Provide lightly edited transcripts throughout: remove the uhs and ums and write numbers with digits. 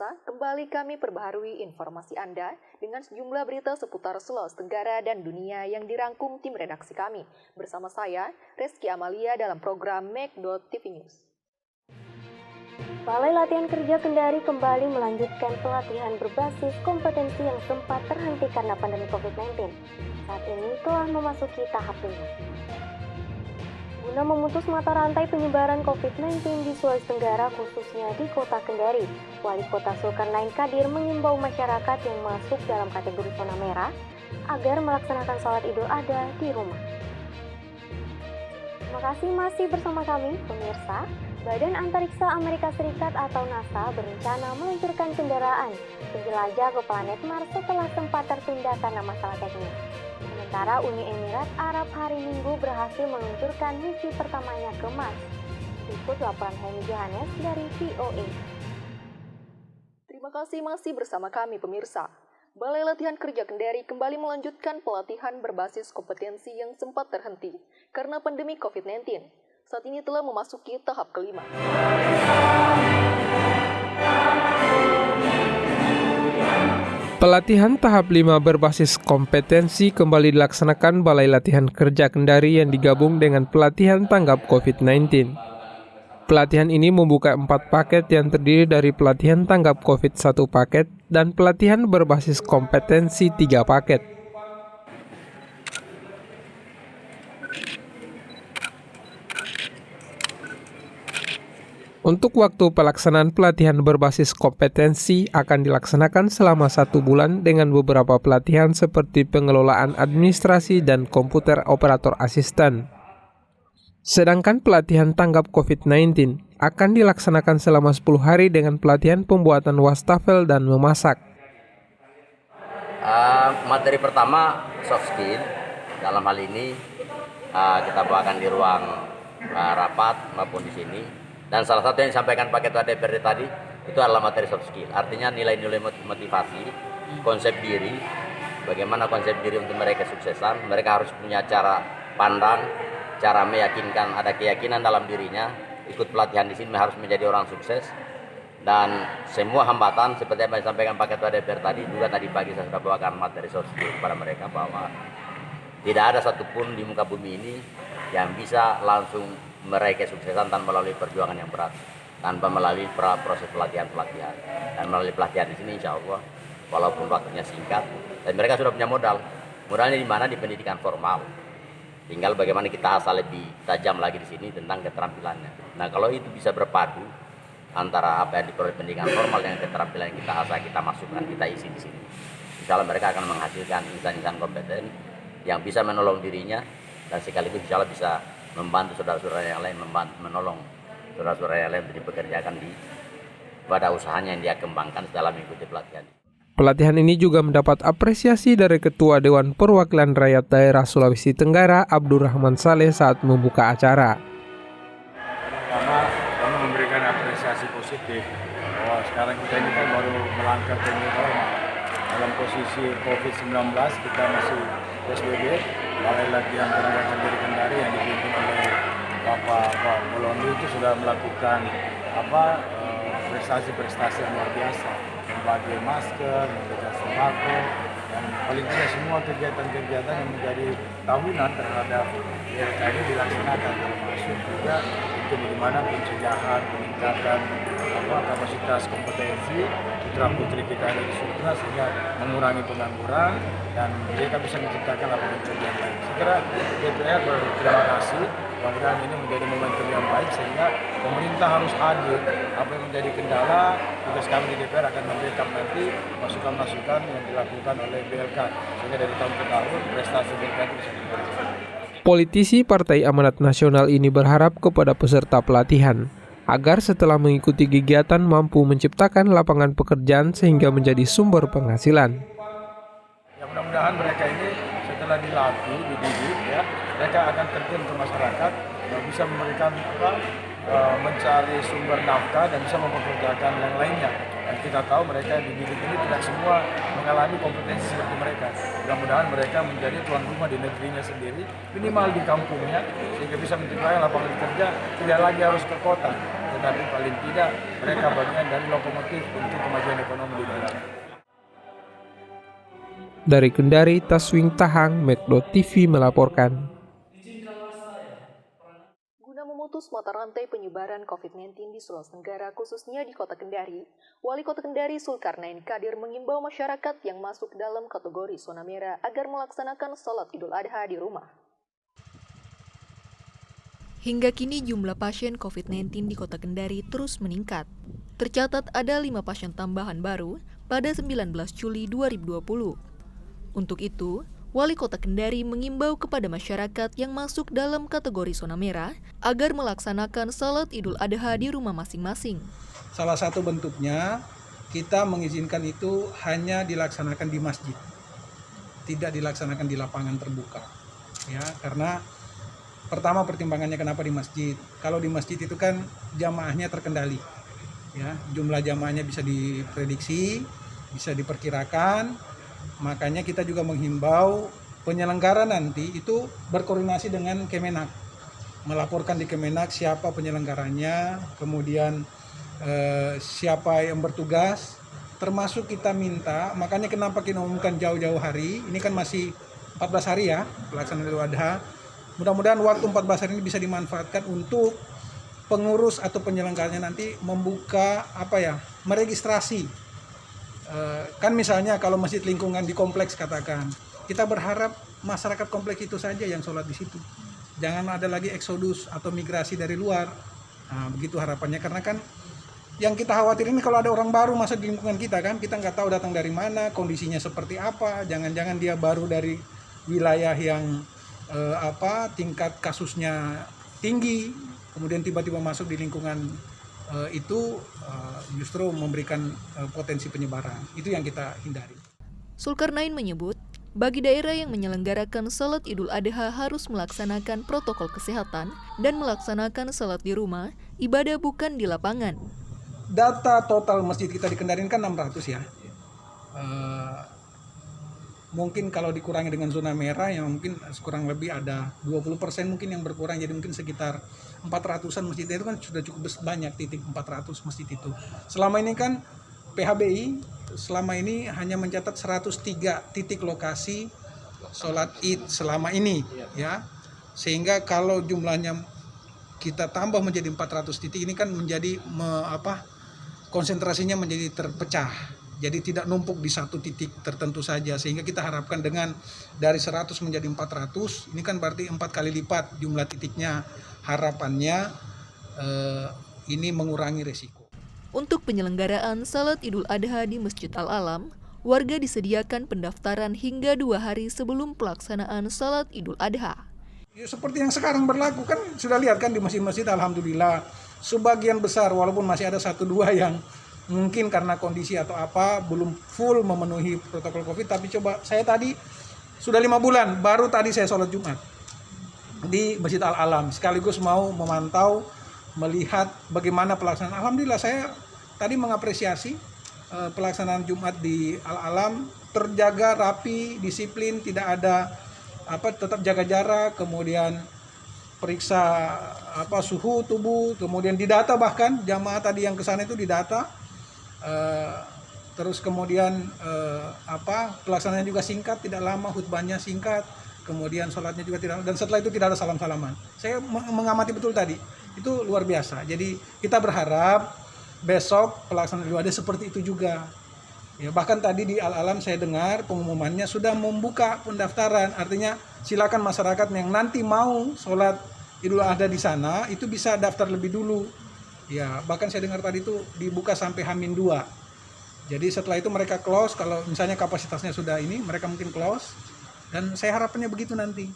pemirsa, kembali kami perbaharui informasi Anda dengan sejumlah berita seputar Sulawesi Tenggara dan dunia yang dirangkum tim redaksi kami. Bersama saya, Reski Amalia dalam program Make.TV News. Balai Latihan Kerja Kendari kembali melanjutkan pelatihan berbasis kompetensi yang sempat terhenti karena pandemi COVID-19. Saat ini telah memasuki tahap 5. Guna memutus mata rantai penyebaran COVID-19 di Sulawesi Tenggara khususnya di Kota Kendari, Wali Kota Zulkarnain Kadir mengimbau masyarakat yang masuk dalam kategori zona merah agar melaksanakan sholat Idul Adha di rumah. Terima kasih masih bersama kami, pemirsa. Badan Antariksa Amerika Serikat atau NASA berencana meluncurkan kendaraan penjelajah ke planet Mars setelah sempat tertunda karena masalah teknis. Sementara Uni Emirat Arab hari Minggu berhasil meluncurkan misi pertamanya ke Mars. Ikut laporan Hemi Johannes dari VOA. Terima kasih masih bersama kami pemirsa. Balai Latihan Kerja Kendari kembali melanjutkan pelatihan berbasis kompetensi yang sempat terhenti karena pandemi COVID-19. Saat ini telah memasuki tahap kelima. Pelatihan tahap 5 berbasis kompetensi kembali dilaksanakan Balai Latihan Kerja Kendari yang digabung dengan pelatihan tanggap COVID-19. Pelatihan ini membuka 4 paket yang terdiri dari pelatihan tanggap COVID 1 paket dan pelatihan berbasis kompetensi 3 paket. Untuk waktu pelaksanaan pelatihan berbasis kompetensi akan dilaksanakan selama 1 bulan dengan beberapa pelatihan seperti pengelolaan administrasi dan komputer operator asisten. Sedangkan pelatihan tanggap COVID-19 akan dilaksanakan selama 10 hari dengan pelatihan pembuatan wastafel dan memasak. Materi pertama soft skill. Dalam hal ini kita bawakan di ruang rapat maupun di sini. Dan salah satu yang disampaikan Pak Ketua DPRD tadi itu adalah materi soft skill. Artinya nilai-nilai motivasi, konsep diri, bagaimana konsep diri untuk mereka kesuksesan. Mereka harus punya cara pandang, cara meyakinkan, ada keyakinan dalam dirinya. Ikut pelatihan di sini harus menjadi orang sukses. Dan semua hambatan seperti yang disampaikan Pak Ketua DPR tadi, juga tadi pagi saya sudah bawakan materi soft skill kepada mereka bahwa tidak ada satupun di muka bumi ini yang bisa langsung meraih kesuksesan tanpa melalui perjuangan yang berat, tanpa melalui proses pelatihan-pelatihan. Dan melalui pelatihan di sini insya Allah, walaupun waktunya singkat, dan mereka sudah punya modal. Modalnya di mana? Di pendidikan formal. Tinggal bagaimana kita asal lebih tajam lagi di sini tentang keterampilannya. Nah kalau itu bisa berpadu antara apa yang diperoleh pendidikan formal dengan keterampilan yang kita asal kita masukkan, kita isi di sini. Insya Allah mereka akan menghasilkan insan-insan kompeten yang bisa menolong dirinya dan sekaligus insya Allah bisa membantu saudara-saudara yang lain, menolong saudara-saudara yang lain untuk dipekerjakan pada usahanya yang dia kembangkan setelah mengikuti pelatihan. Pelatihan ini juga mendapat apresiasi dari Ketua Dewan Perwakilan Rakyat Daerah Sulawesi Tenggara, Abdurrahman Saleh saat membuka acara. Pertama, kami memberikan apresiasi positif bahwa sekarang kita ini kan baru melangkah ke new normal. Dalam posisi COVID-19 kita masih PSBB. Balai Latihan Kerja Kendari yang dipimpin oleh Bapak Bolondi itu sudah melakukan prestasi-prestasi yang luar biasa, membagi masker, memberikan sembako, dan paling tidak semua kegiatan-kegiatan yang menjadi tahunan terhadap BLK ini dilaksanakan, termasuk juga itu bagaimana pencegahan, peningkatan kapasitas kompetensi putra-putri kita ada di Sultra sehingga mengurangi pengangguran dan mereka bisa menciptakan lapangan kerja yang baik. Saya kira DPR berterima kasih, mudah-mudahan ini menjadi momentum yang baik sehingga pemerintah harus hadir. Apa yang menjadi kendala, tugas kami di DPR akan memberikan nanti masukan-masukan yang dilakukan oleh BLK sehingga dari tahun ke tahun prestasi BLK itu bisa diperbaiki. Politisi Partai Amanat Nasional ini berharap kepada peserta pelatihan agar setelah mengikuti kegiatan mampu menciptakan lapangan pekerjaan sehingga menjadi sumber penghasilan. Ya, mudah-mudahan mereka ini setelah dilatih, dididik, ya, mereka akan terjun ke masyarakat, bisa memberikan mencari sumber nafkah dan bisa mempekerjakan yang lainnya. Dan kita tahu mereka yang dididik ini tidak semua mengalami kompetensi seperti mereka. Mudah-mudahan mereka menjadi tuan rumah di negerinya sendiri, minimal di kampungnya, sehingga bisa menciptakan lapangan kerja, tidak lagi harus ke kota. tetapi paling tidak mereka bagian dari lokomotif untuk kemajuan ekonomi di daerah. Dari Kendari, Taswing Tahang, Metro TV melaporkan. Guna memutus mata rantai penyebaran COVID-19 di Sulawesi Tenggara, khususnya di Kota Kendari, Wali Kota Kendari Zulkarnain Kadir mengimbau masyarakat yang masuk dalam kategori zona merah agar melaksanakan sholat Idul Adha di rumah. Hingga kini jumlah pasien COVID-19 di Kota Kendari terus meningkat. Tercatat ada 5 pasien tambahan baru pada 19 Juli 2020. Untuk itu, Wali Kota Kendari mengimbau kepada masyarakat yang masuk dalam kategori zona merah agar melaksanakan salat Idul Adha di rumah masing-masing. Salah satu bentuknya, kita mengizinkan itu hanya dilaksanakan di masjid, tidak dilaksanakan di lapangan terbuka. Ya, karena pertama pertimbangannya kenapa di masjid. Kalau di masjid itu kan jamaahnya terkendali. Ya, jumlah jamaahnya bisa diprediksi, bisa diperkirakan. Makanya kita juga menghimbau penyelenggara nanti itu berkoordinasi dengan Kemenak. Melaporkan di Kemenak siapa penyelenggaranya, kemudian siapa yang bertugas. Termasuk kita minta, makanya kenapa kita umumkan jauh-jauh hari, ini kan masih 14 hari ya pelaksanaan Idul Adha. Mudah-mudahan waktu 14 hari ini bisa dimanfaatkan untuk pengurus atau penyelenggaranya nanti membuka meregistrasi. Kan misalnya kalau masjid lingkungan di kompleks katakan, kita berharap masyarakat kompleks itu saja yang sholat di situ. Jangan ada lagi eksodus atau migrasi dari luar. Nah, begitu harapannya, karena kan yang kita khawatir ini kalau ada orang baru masuk di lingkungan kita kan, kita nggak tahu datang dari mana, kondisinya seperti apa, jangan-jangan dia baru dari wilayah yang tingkat kasusnya tinggi, kemudian tiba-tiba masuk di lingkungan itu justru memberikan potensi penyebaran. Itu yang kita hindari. Zulkarnain menyebut, bagi daerah yang menyelenggarakan salat Idul Adha harus melaksanakan protokol kesehatan dan melaksanakan salat di rumah, ibadah bukan di lapangan. Data total masjid kita di Kendari kan 600 ya. Mungkin kalau dikurangi dengan zona merah yang mungkin kurang lebih ada 20% mungkin yang berkurang, jadi mungkin sekitar 400-an masjid itu kan sudah cukup banyak, titik 400 masjid itu. Selama ini kan PHBI selama ini hanya mencatat 103 titik lokasi sholat Id selama ini ya. Sehingga kalau jumlahnya kita tambah menjadi 400 titik ini kan menjadi konsentrasinya menjadi terpecah. Jadi tidak numpuk di satu titik tertentu saja, sehingga kita harapkan dengan dari 100 menjadi 400, ini kan berarti 4 kali lipat jumlah titiknya. Harapannya ini mengurangi resiko. Untuk penyelenggaraan salat Idul Adha di Masjid Al-Alam, warga disediakan pendaftaran hingga 2 hari sebelum pelaksanaan salat Idul Adha. Ya, seperti yang sekarang berlaku kan sudah lihat kan di masjid-masjid, alhamdulillah sebagian besar, walaupun masih ada 1-2 yang mungkin karena kondisi atau apa belum full memenuhi protokol COVID, tapi coba saya tadi sudah 5 bulan baru tadi saya sholat Jumat di Masjid Al-Alam, sekaligus mau memantau melihat bagaimana pelaksanaan. Alhamdulillah saya tadi mengapresiasi pelaksanaan Jumat di Al-Alam, terjaga rapi, disiplin, tidak ada tetap jaga jarak, kemudian periksa suhu tubuh, kemudian didata, bahkan jamaah tadi yang kesana itu didata. Terus kemudian pelaksanaannya juga singkat, tidak lama, khutbahnya singkat, kemudian sholatnya juga tidak, dan setelah itu tidak ada salam-salaman. Saya mengamati betul tadi, itu luar biasa. Jadi kita berharap besok pelaksanaan Idul Adha seperti itu juga. Ya, bahkan tadi di Al-Alam saya dengar pengumumannya sudah membuka pendaftaran, artinya silakan masyarakat yang nanti mau sholat Idul Adha di sana itu bisa daftar lebih dulu. Ya, bahkan saya dengar tadi itu dibuka sampai H-2. Jadi setelah itu mereka close, kalau misalnya kapasitasnya sudah ini, mereka mungkin close. Dan saya harapannya begitu nanti.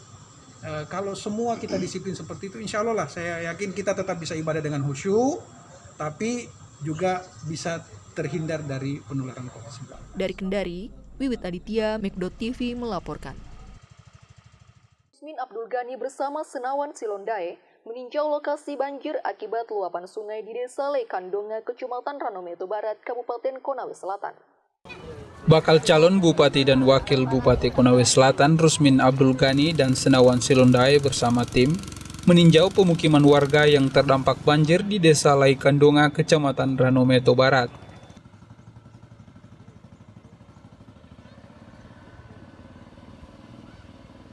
Kalau semua kita disiplin seperti itu, insya Allah lah, saya yakin kita tetap bisa ibadah dengan khusyuk, tapi juga bisa terhindar dari penularan COVID-19. Dari Kendari, Wiwit Aditya, Metro TV melaporkan. Rusmin Abdul Ghani bersama Senawan Silondae meninjau lokasi banjir akibat luapan sungai di Desa Lekandonga, Kecamatan Ranometo Barat, Kabupaten Konawe Selatan. Bakal calon Bupati dan Wakil Bupati Konawe Selatan Rusmin Abdul Ghani dan Senawan Silondae bersama tim meninjau pemukiman warga yang terdampak banjir di Desa Laikandonga, Kecamatan Ranometo Barat.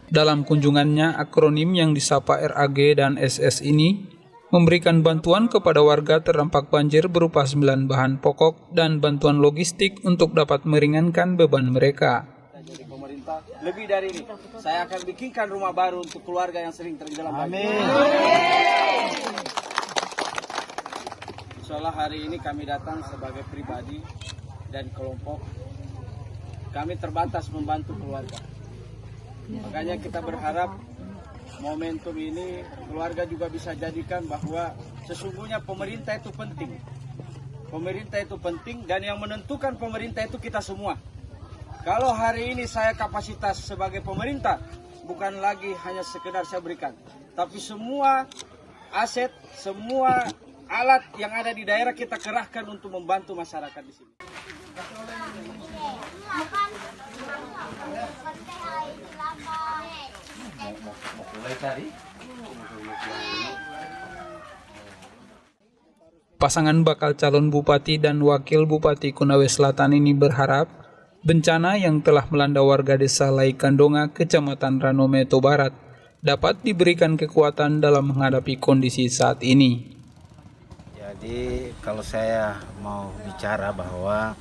Dalam kunjungannya, akronim yang disapa RAG dan SS ini memberikan bantuan kepada warga terdampak banjir berupa 9 bahan pokok dan bantuan logistik untuk dapat meringankan beban mereka. Dari pemerintah lebih dari ini, saya akan bikinkan rumah baru untuk keluarga yang sering tenggelam banjir. Insyaallah hari ini kami datang sebagai pribadi dan kelompok. Kami terbatas membantu keluarga. Makanya kita berharap momentum ini keluarga juga bisa jadikan bahwa sesungguhnya pemerintah itu penting. Pemerintah itu penting dan yang menentukan pemerintah itu kita semua. Kalau hari ini saya kapasitas sebagai pemerintah, bukan lagi hanya sekedar saya berikan, tapi semua aset, semua alat yang ada di daerah kita kerahkan untuk membantu masyarakat di sini. Pasangan bakal calon bupati dan wakil bupati Konawe Selatan ini berharap bencana yang telah melanda warga Desa Laikandonga, Kecamatan Ranometo Barat dapat diberikan kekuatan dalam menghadapi kondisi saat ini. Jadi kalau saya mau bicara bahwa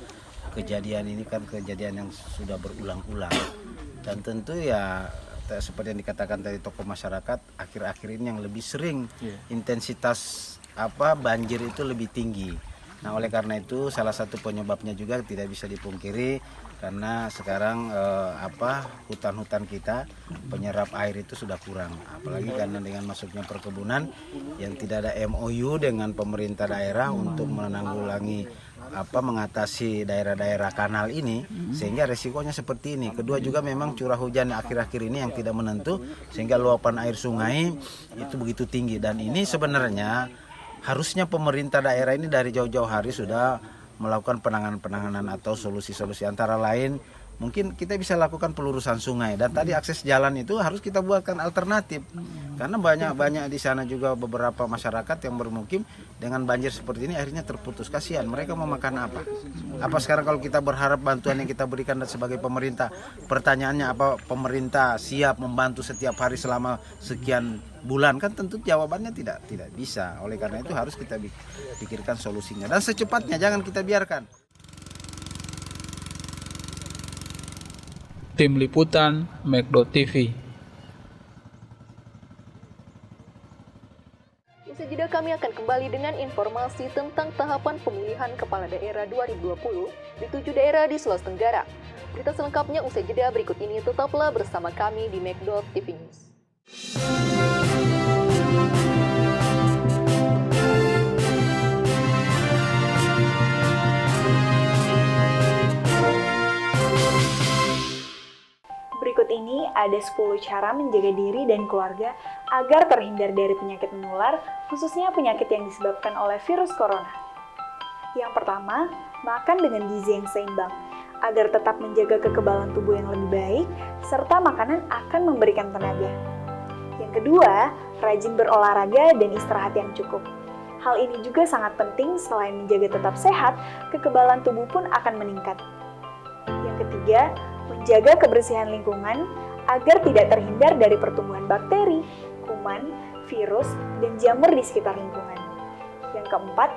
kejadian ini kan kejadian yang sudah berulang-ulang dan tentu ya seperti yang dikatakan tadi tokoh masyarakat, akhir-akhir ini yang lebih sering intensitas banjir itu lebih tinggi. Nah oleh karena itu salah satu penyebabnya juga tidak bisa dipungkiri karena sekarang hutan-hutan kita penyerap air itu sudah kurang, apalagi karena dengan masuknya perkebunan yang tidak ada MOU dengan pemerintah daerah untuk menanggulangi mengatasi daerah-daerah kanal ini sehingga resikonya seperti ini. Kedua juga memang curah hujan akhir-akhir ini yang tidak menentu sehingga luapan air sungai itu begitu tinggi dan ini sebenarnya harusnya pemerintah daerah ini dari jauh-jauh hari sudah melakukan penanganan atau solusi-solusi antara lain mungkin kita bisa lakukan pelurusan sungai dan tadi akses jalan itu harus kita buatkan alternatif karena banyak di sana juga beberapa masyarakat yang bermukim dengan banjir seperti ini akhirnya terputus, kasihan mereka mau makan apa sekarang kalau kita berharap bantuan yang kita berikan sebagai pemerintah, pertanyaannya apa pemerintah siap membantu setiap hari selama sekian bulan, kan tentu jawabannya tidak bisa. Oleh karena itu harus kita pikirkan solusinya dan secepatnya, jangan kita biarkan. Tim Liputan, Mekdo TV. Usai jeda kami akan kembali dengan informasi tentang tahapan pemilihan kepala daerah 2020 di 7 daerah di Sulawesi Tenggara. Berita selengkapnya usai jeda berikut ini, tetaplah bersama kami di Mekdo TV News. Berikut ini ada 10 cara menjaga diri dan keluarga agar terhindar dari penyakit menular, khususnya penyakit yang disebabkan oleh virus corona. Yang pertama, makan dengan gizi yang seimbang, agar tetap menjaga kekebalan tubuh yang lebih baik, serta makanan akan memberikan tenaga. Yang kedua, rajin berolahraga dan istirahat yang cukup. Hal ini juga sangat penting, selain menjaga tetap sehat, kekebalan tubuh pun akan meningkat. Yang ketiga, menjaga kebersihan lingkungan agar tidak terhindar dari pertumbuhan bakteri, kuman, virus, dan jamur di sekitar lingkungan. Yang keempat,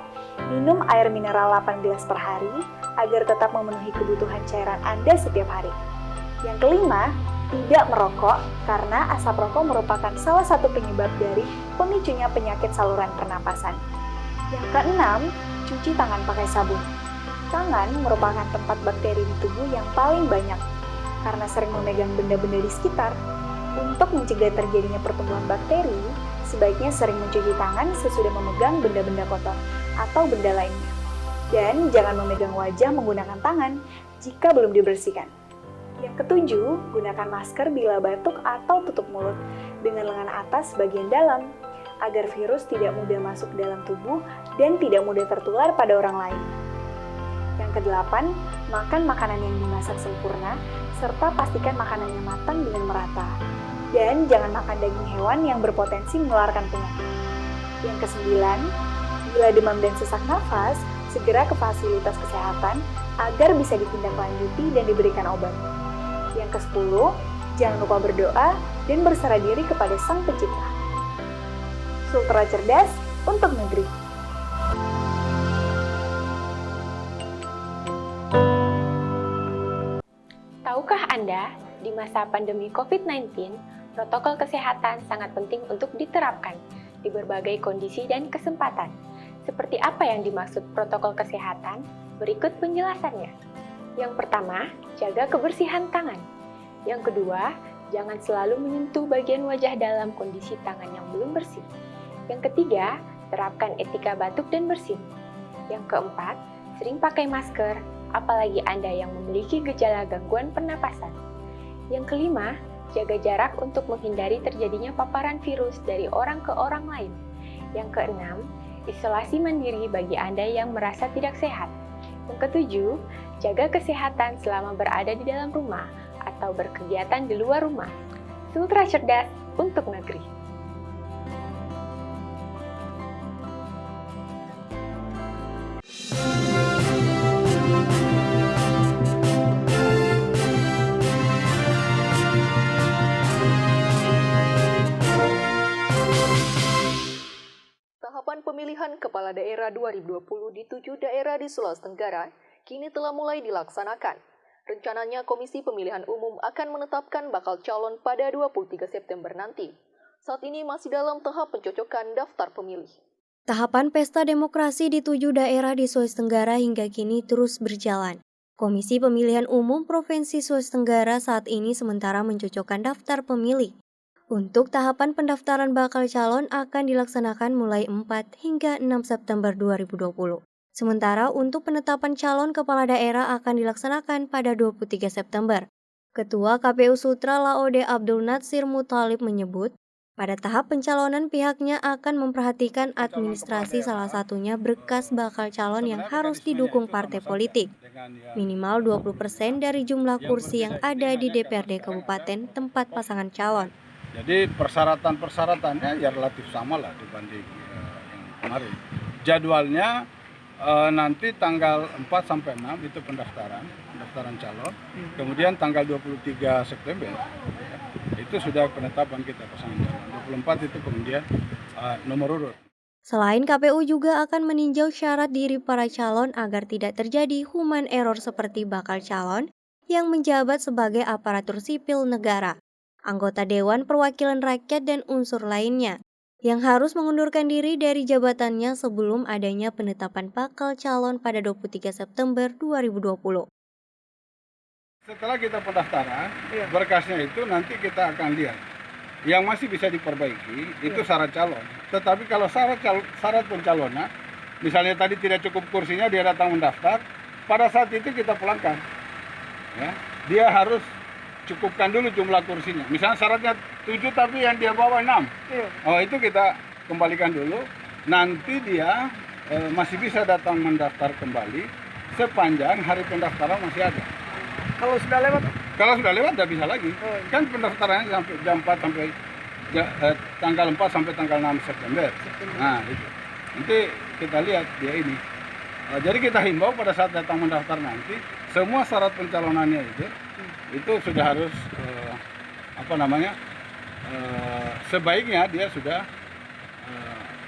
minum air mineral 8 gelas per hari agar tetap memenuhi kebutuhan cairan Anda setiap hari. Yang kelima, tidak merokok karena asap rokok merupakan salah satu penyebab dari pemicunya penyakit saluran pernapasan. Yang keenam, cuci tangan pakai sabun. Tangan merupakan tempat bakteri di tubuh yang paling banyak. Karena sering memegang benda-benda di sekitar, untuk mencegah terjadinya pertumbuhan bakteri, sebaiknya sering mencuci tangan sesudah memegang benda-benda kotor atau benda lainnya. Dan jangan memegang wajah menggunakan tangan jika belum dibersihkan. Yang ketujuh, gunakan masker bila batuk atau tutup mulut dengan lengan atas bagian dalam, agar virus tidak mudah masuk dalam tubuh dan tidak mudah tertular pada orang lain. Yang kedelapan, makan makanan yang dimasak sempurna, serta pastikan makanannya matang dengan merata. Dan jangan makan daging hewan yang berpotensi menularkan penyakit. Yang kesembilan, bila demam dan sesak nafas, segera ke fasilitas kesehatan agar bisa ditindaklanjuti dan diberikan obat. Yang ke-10, jangan lupa berdoa dan berserah diri kepada Sang Pencipta. Sultra cerdas untuk negeri. Tahukah Anda, di masa pandemi COVID-19, protokol kesehatan sangat penting untuk diterapkan di berbagai kondisi dan kesempatan. Seperti apa yang dimaksud protokol kesehatan? Berikut penjelasannya. Yang pertama, jaga kebersihan tangan. Yang kedua, jangan selalu menyentuh bagian wajah dalam kondisi tangan yang belum bersih. Yang ketiga, terapkan etika batuk dan bersin. Yang keempat, sering pakai masker, apalagi Anda yang memiliki gejala gangguan pernapasan. Yang kelima, jaga jarak untuk menghindari terjadinya paparan virus dari orang ke orang lain. Yang keenam, isolasi mandiri bagi Anda yang merasa tidak sehat. Yang ketujuh, jaga kesehatan selama berada di dalam rumah atau berkegiatan di luar rumah. Sultra cerdas untuk negeri. Tahapan pemilihan kepala daerah 2020 di 7 daerah di Sulawesi Tenggara kini telah mulai dilaksanakan. Rencananya Komisi Pemilihan Umum akan menetapkan bakal calon pada 23 September nanti. Saat ini masih dalam tahap pencocokan daftar pemilih. Tahapan pesta demokrasi di 7 daerah di Sulawesi Tenggara hingga kini terus berjalan. Komisi Pemilihan Umum Provinsi Sulawesi Tenggara saat ini sementara mencocokkan daftar pemilih. Untuk tahapan pendaftaran bakal calon akan dilaksanakan mulai 4 hingga 6 September 2020. Sementara untuk penetapan calon kepala daerah akan dilaksanakan pada 23 September. Ketua KPU Sultra Laode Abdul Natsir Muthalib menyebut, pada tahap pencalonan pihaknya akan memperhatikan administrasi salah satunya berkas bakal calon yang harus didukung partai politik. Minimal 20% dari jumlah kursi yang ada di DPRD Kabupaten tempat pasangan calon. Jadi persyaratan-persyaratannya ya relatif sama lah dibanding yang kemarin. Jadwalnya nanti tanggal 4 sampai 6 itu pendaftaran calon. Kemudian tanggal 23 September itu sudah penetapan kita pasangan calon. 24 itu kemudian nomor urut. Selain KPU juga akan meninjau syarat diri para calon agar tidak terjadi human error seperti bakal calon yang menjabat sebagai aparatur sipil negara, anggota Dewan Perwakilan Rakyat dan unsur lainnya yang harus mengundurkan diri dari jabatannya sebelum adanya penetapan bakal calon pada 23 September 2020. Setelah kita pendaftaran, berkasnya itu nanti kita akan lihat. Yang masih bisa diperbaiki itu syarat calon. Tetapi kalau syarat pencalonan, misalnya tadi tidak cukup kursinya, dia datang mendaftar, pada saat itu kita pulangkan. Ya, dia harus cukupkan dulu jumlah kursinya. Misalnya syaratnya 7 tapi yang dia bawa 6. Oh, itu kita kembalikan dulu. Nanti dia masih bisa datang mendaftar kembali sepanjang hari pendaftaran masih ada. Kalau sudah lewat? Kalau sudah lewat tidak bisa lagi. Kan pendaftarannya sampai jam 4 sampai tanggal 4 sampai tanggal 6 September. Nah, itu. Nanti kita lihat dia ini. Jadi kita himbau pada saat datang mendaftar nanti, semua syarat pencalonannya itu sudah harus sebaiknya dia sudah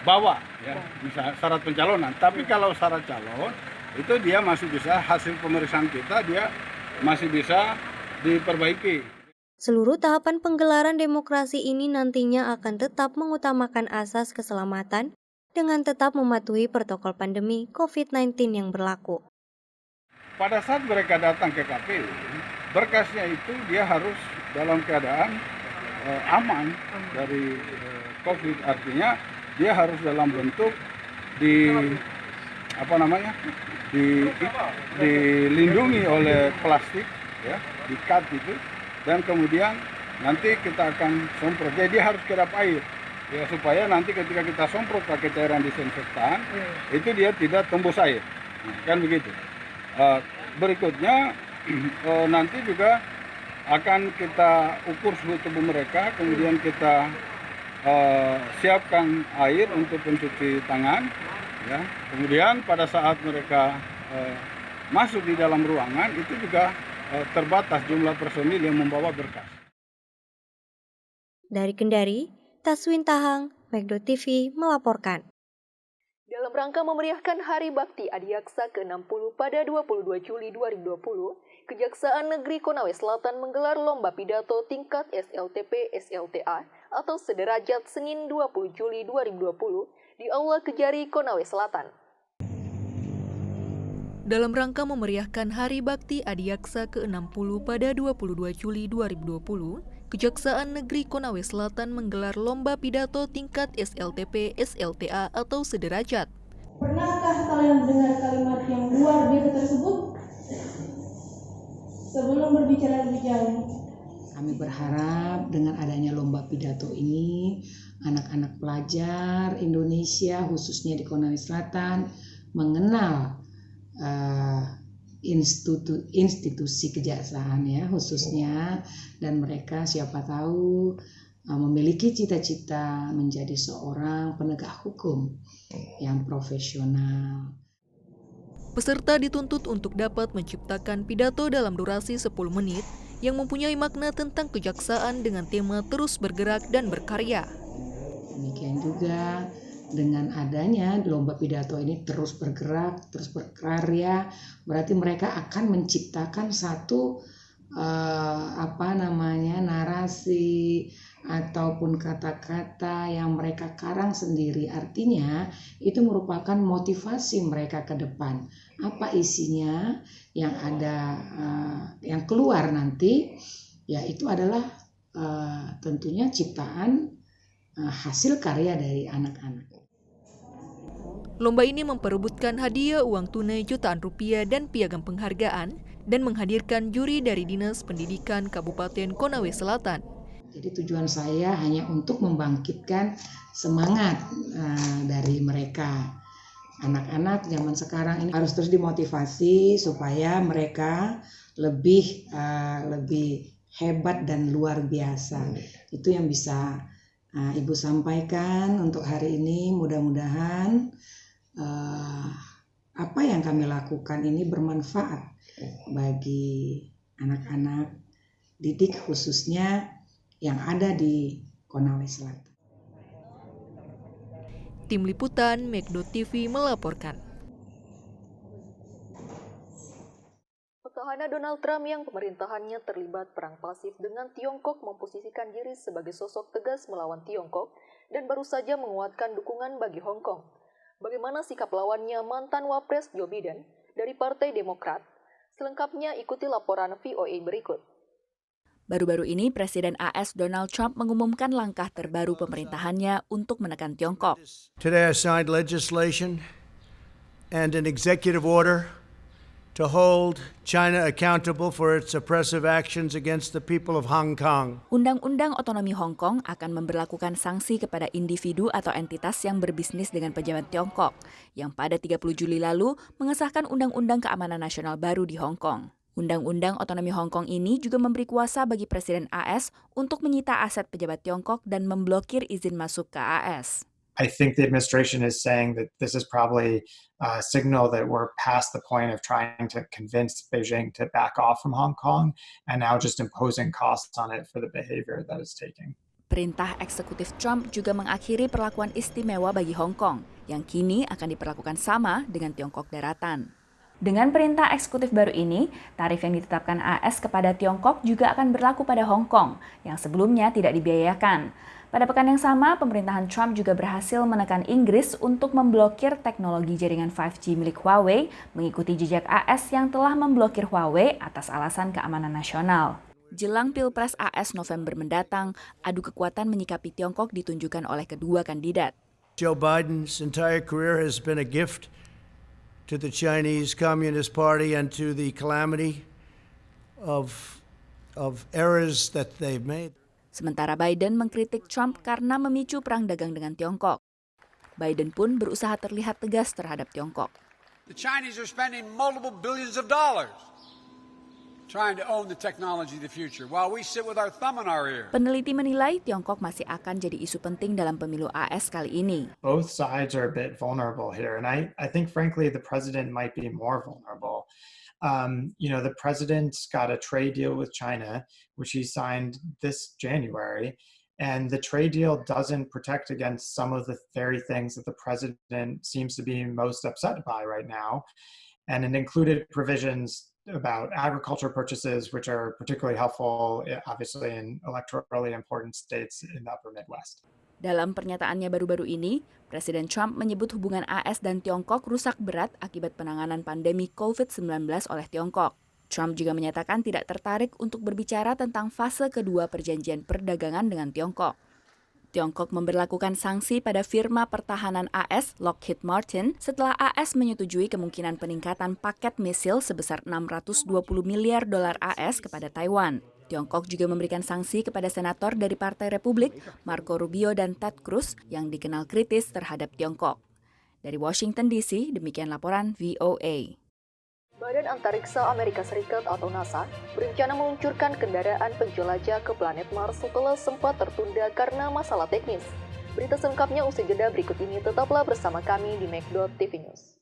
bawa ya, misalnya syarat pencalonan. Tapi kalau syarat calon itu dia masih bisa, hasil pemeriksaan kita dia masih bisa diperbaiki. Seluruh tahapan penggelaran demokrasi ini nantinya akan tetap mengutamakan asas keselamatan dengan tetap mematuhi protokol pandemi COVID-19 yang berlaku. Pada saat mereka datang ke KPU, berkasnya itu dia harus dalam keadaan aman dari COVID. Artinya dia harus dalam bentuk dilindungi oleh plastik, ya, dikat itu, dan kemudian nanti kita akan semprot. Jadi dia harus kedap air, ya, supaya nanti ketika kita semprot pakai cairan disinfektan, itu dia tidak tembus air, kan begitu. Berikutnya nanti juga akan kita ukur suhu tubuh mereka, kemudian kita siapkan air untuk pencuci tangan, ya. Kemudian pada saat mereka masuk di dalam ruangan itu juga terbatas jumlah personil yang membawa berkas. Dari Kendari, Taswin Tahang, Megdo TV melaporkan. Dalam rangka memeriahkan Hari Bakti Adiaksa ke-60 pada 22 Juli 2020, Kejaksaan Negeri Konawe Selatan menggelar lomba pidato tingkat SLTP-SLTA atau sederajat Senin 20 Juli 2020 di Aula Kejari Konawe Selatan. Dalam rangka memeriahkan Hari Bakti Adiaksa ke-60 pada 22 Juli 2020, Kejaksaan Negeri Konawe Selatan menggelar lomba pidato tingkat SLTP-SLTA atau sederajat. Pernahkah kalian mendengar kalimat yang luar biasa tersebut? Sebelum berbicara lebih jauh, kami berharap dengan adanya lomba pidato ini, anak-anak pelajar Indonesia khususnya di Konawe Selatan mengenal institusi kejaksaan ya khususnya, dan mereka siapa tahu memiliki cita-cita menjadi seorang penegak hukum yang profesional. Peserta dituntut untuk dapat menciptakan pidato dalam durasi 10 menit yang mempunyai makna tentang kejaksaan dengan tema terus bergerak dan berkarya. Demikian juga dengan adanya lomba pidato ini terus bergerak, terus berkarya, berarti mereka akan menciptakan satu narasi ataupun kata-kata yang mereka karang sendiri. Artinya itu merupakan motivasi mereka ke depan. Apa isinya yang ada, yang keluar nanti, ya itu adalah tentunya ciptaan hasil karya dari anak-anak. Lomba ini memperebutkan hadiah uang tunai jutaan rupiah dan piagam penghargaan dan menghadirkan juri dari Dinas Pendidikan Kabupaten Konawe Selatan. Jadi tujuan saya hanya untuk membangkitkan semangat dari mereka. Anak-anak zaman sekarang ini harus terus dimotivasi supaya mereka lebih hebat dan luar biasa. Itu yang bisa Ibu sampaikan untuk hari ini. Mudah-mudahan apa yang kami lakukan ini bermanfaat bagi anak-anak didik khususnya yang ada di Konawe Selatan. Tim Liputan Megdo TV melaporkan. Petahana Donald Trump yang pemerintahannya terlibat perang pasif dengan Tiongkok memposisikan diri sebagai sosok tegas melawan Tiongkok dan baru saja menguatkan dukungan bagi Hong Kong. Bagaimana sikap lawannya mantan Wapres Joe Biden dari Partai Demokrat? Selengkapnya ikuti laporan VOA berikut. Baru-baru ini Presiden AS Donald Trump mengumumkan langkah terbaru pemerintahannya untuk menekan Tiongkok. Today I signed legislation and an executive order to hold China accountable for its oppressive actions against the people of Hong Kong. Undang-Undang Otonomi Hong Kong akan memberlakukan sanksi kepada individu atau entitas yang berbisnis dengan pejabat Tiongkok, yang pada 30 Juli lalu mengesahkan Undang-Undang Keamanan Nasional baru di Hong Kong. Undang-Undang Otonomi Hong Kong ini juga memberi kuasa bagi Presiden AS untuk menyita aset pejabat Tiongkok dan memblokir izin masuk ke AS. I think the administration is saying that this is probably a signal that we're past the point of trying to convince Beijing to back off from Hong Kong and now just imposing costs on it for the behavior that it's taking. Perintah eksekutif Trump juga mengakhiri perlakuan istimewa bagi Hong Kong, yang kini akan diperlakukan sama dengan Tiongkok daratan. Dengan perintah eksekutif baru ini, tarif yang ditetapkan AS kepada Tiongkok juga akan berlaku pada Hong Kong, yang sebelumnya tidak dibiayakan. Pada pekan yang sama, pemerintahan Trump juga berhasil menekan Inggris untuk memblokir teknologi jaringan 5G milik Huawei, mengikuti jejak AS yang telah memblokir Huawei atas alasan keamanan nasional. Jelang Pilpres AS November mendatang, adu kekuatan menyikapi Tiongkok ditunjukkan oleh kedua kandidat. Joe Biden's entire career has been a gift to the Chinese Communist Party and to the calamity of errors that they've made. Sementara Biden mengkritik Trump karena memicu perang dagang dengan Tiongkok. Biden pun berusaha terlihat tegas terhadap Tiongkok. The Chinese are spending multiple billions of dollars trying to own the technology of the future while we sit with our thumb in our ear. Peneliti menilai Tiongkok masih akan jadi isu penting dalam pemilu AS kali ini. Both sides are a bit vulnerable here, and I think frankly the president might be more vulnerable. The president's got a trade deal with China, which he signed this January, and the trade deal doesn't protect against some of the very things that the president seems to be most upset by right now, and it included provisions about agriculture purchases, which are particularly helpful, obviously, in electorally important states in the upper Midwest. Dalam pernyataannya baru-baru ini, Presiden Trump menyebut hubungan AS dan Tiongkok rusak berat akibat penanganan pandemi COVID-19 oleh Tiongkok. Trump juga menyatakan tidak tertarik untuk berbicara tentang fase kedua perjanjian perdagangan dengan Tiongkok. Tiongkok memberlakukan sanksi pada firma pertahanan AS Lockheed Martin setelah AS menyetujui kemungkinan peningkatan paket misil sebesar 620 miliar dolar AS kepada Taiwan. Tiongkok juga memberikan sanksi kepada senator dari Partai Republik, Marco Rubio dan Ted Cruz yang dikenal kritis terhadap Tiongkok. Dari Washington DC, demikian laporan VOA. Badan Antariksa Amerika Serikat atau NASA berencana meluncurkan kendaraan penjelajah ke planet Mars setelah sempat tertunda karena masalah teknis. Berita selengkapnya usai jeda berikut ini, tetaplah bersama kami di Make.TV News.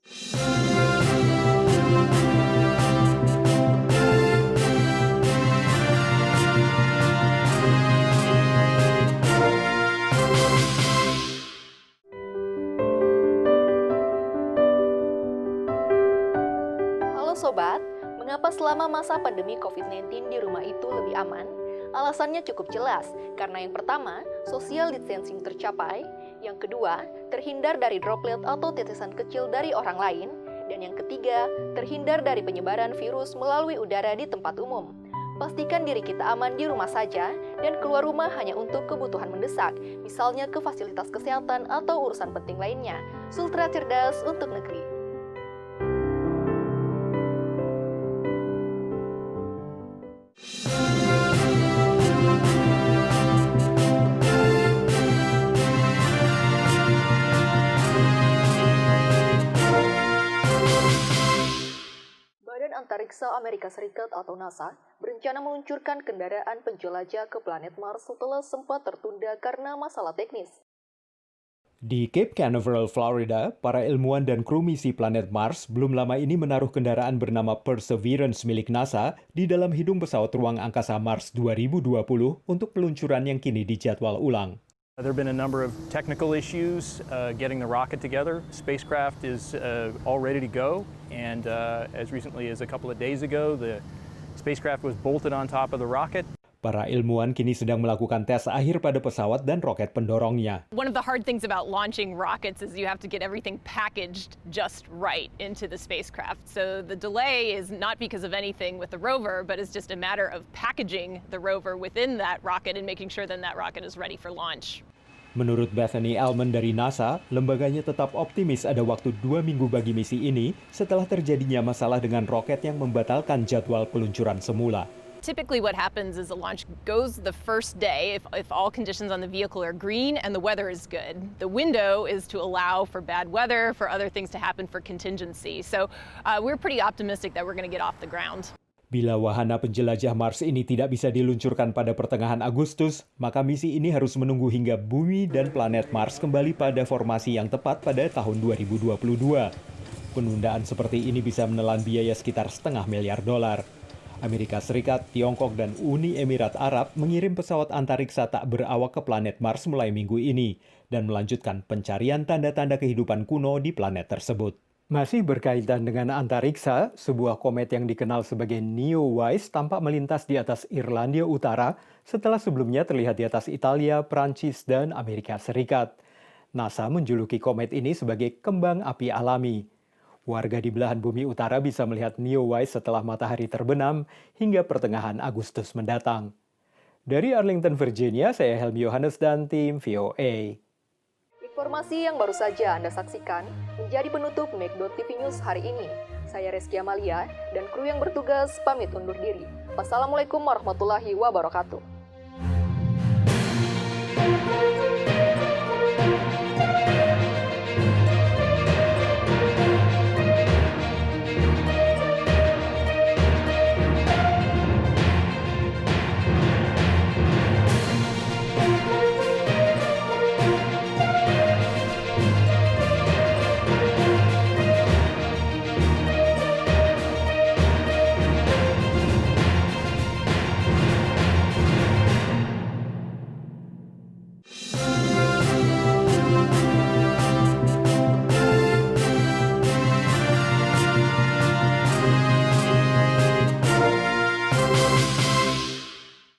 Sobat, mengapa selama masa pandemi COVID-19 di rumah itu lebih aman? Alasannya cukup jelas, karena yang pertama, social distancing tercapai, yang kedua, terhindar dari droplet atau tetesan kecil dari orang lain, dan yang ketiga, terhindar dari penyebaran virus melalui udara di tempat umum. Pastikan diri kita aman di rumah saja, dan keluar rumah hanya untuk kebutuhan mendesak, misalnya ke fasilitas kesehatan atau urusan penting lainnya. Sultra cerdas untuk negeri. Antariksa Amerika Serikat atau NASA berencana meluncurkan kendaraan penjelajah ke planet Mars setelah sempat tertunda karena masalah teknis. Di Cape Canaveral, Florida, para ilmuwan dan kru misi planet Mars belum lama ini menaruh kendaraan bernama Perseverance milik NASA di dalam hidung pesawat ruang angkasa Mars 2020 untuk peluncuran yang kini dijadwal ulang. There have been a number of technical issues getting the rocket together. Spacecraft is all ready to go, and as recently as a couple of days ago, the spacecraft was bolted on top of the rocket. Para ilmuwan kini sedang melakukan tes akhir pada pesawat dan roket pendorongnya. One of the hard things about launching rockets is you have to get everything packaged just right into the spacecraft. So the delay is not because of anything with the rover, but it's just a matter of packaging the rover within that rocket and making sure then that rocket is ready for launch. Menurut Bethany Ehlmann dari NASA, lembaganya tetap optimis ada waktu 2 minggu bagi misi ini setelah terjadinya masalah dengan roket yang membatalkan jadwal peluncuran semula. Typically what happens is the launch goes the first day if all conditions on the vehicle are green and the weather is good. The window is to allow for bad weather, for other things to happen, for contingency. So we're pretty optimistic that we're going to get off the ground. Bila wahana penjelajah Mars ini tidak bisa diluncurkan pada pertengahan Agustus, maka misi ini harus menunggu hingga bumi dan planet Mars kembali pada formasi yang tepat pada tahun 2022. Penundaan seperti ini bisa menelan biaya sekitar $500 miliar. Amerika Serikat, Tiongkok, dan Uni Emirat Arab mengirim pesawat antariksa tak berawak ke planet Mars mulai minggu ini dan melanjutkan pencarian tanda-tanda kehidupan kuno di planet tersebut. Masih berkaitan dengan antariksa, sebuah komet yang dikenal sebagai Neowise tampak melintas di atas Irlandia Utara setelah sebelumnya terlihat di atas Italia, Prancis, dan Amerika Serikat. NASA menjuluki komet ini sebagai kembang api alami. Warga di belahan bumi utara bisa melihat Neowise setelah matahari terbenam hingga pertengahan Agustus mendatang. Dari Arlington, Virginia, saya Helmi Yohanes dan tim VOA. Informasi yang baru saja Anda saksikan menjadi penutup Make.TV News hari ini. Saya Reski Amalia dan kru yang bertugas pamit undur diri. Wassalamualaikum warahmatullahi wabarakatuh.